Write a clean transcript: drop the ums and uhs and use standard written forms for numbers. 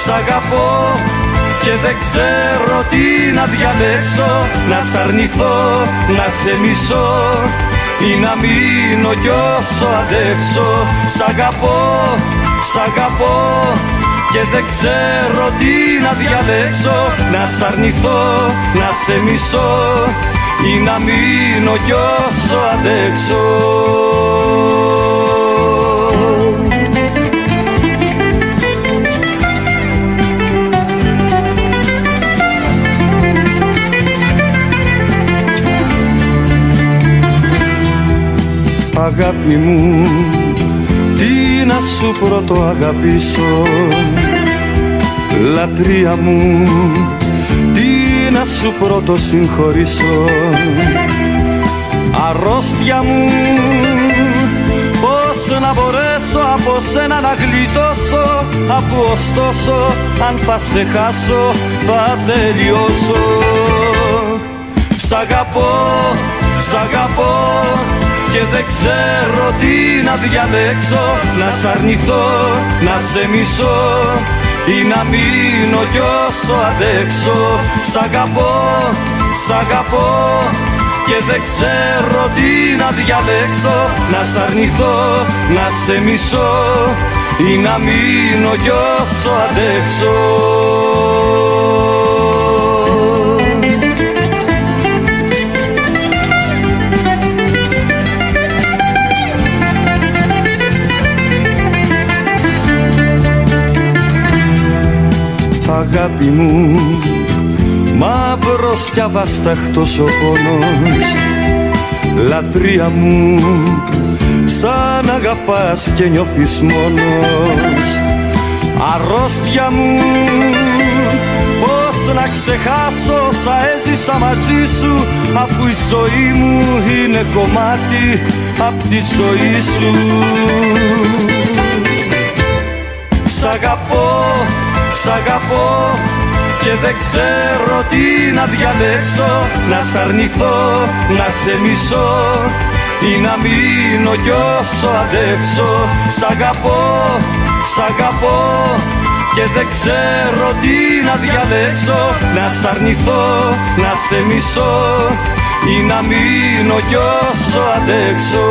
Σ' αγαπώ και δεν ξέρω τι να διαλέξω. Να σ' αρνηθώ, να σε μισώ ή να μείνω κι όσο αντέξω. Σ' αγαπώ και δεν ξέρω τι να διαλέξω. Να σ' αρνηθώ, να σε μισώ ή να μείνω κι όσο αντέξω. Αγάπη μου, τι να σου πρώτο αγαπήσω. Λατρεία μου, τι να σου πρώτο συγχωρήσω. Αρρώστια μου, πώς να μπορέσω από σένα να γλιτώσω, αφού ωστόσο αν θα σε χάσω θα τελειώσω. Σ' αγαπώ και δεν ξέρω τι να διαλέξω. Να σ' αρνηθώ, να σε μισώ ή να μείνω κι όσο αντέξω. Σ' αγαπώ και δεν ξέρω τι να διαλέξω. Να σ' αρνηθώ, να σε μισώ ή να μείνω κι όσο αντέξω. Αγάπη μου, μαύρος κι αβάσταχτος ο πόνος. Λατρεία μου, σαν αγαπάς και νιώθεις μόνος. Αρρώστια μου, πώς να ξεχάσω όσα έζησα μαζί σου, αφού η ζωή μου είναι κομμάτι απ' τη ζωή σου. Σ' αγαπώ και δεν ξέρω τι να διαλέξω. Να σ' αρνηθώ, να σε μισώ ή να μείνω κι όσο αντέξω. Σ' αγαπώ και δεν ξέρω τι να διαλέξω. Να σ' αρνηθώ, να σε μισώ ή να μείνω κι όσο αντέξω.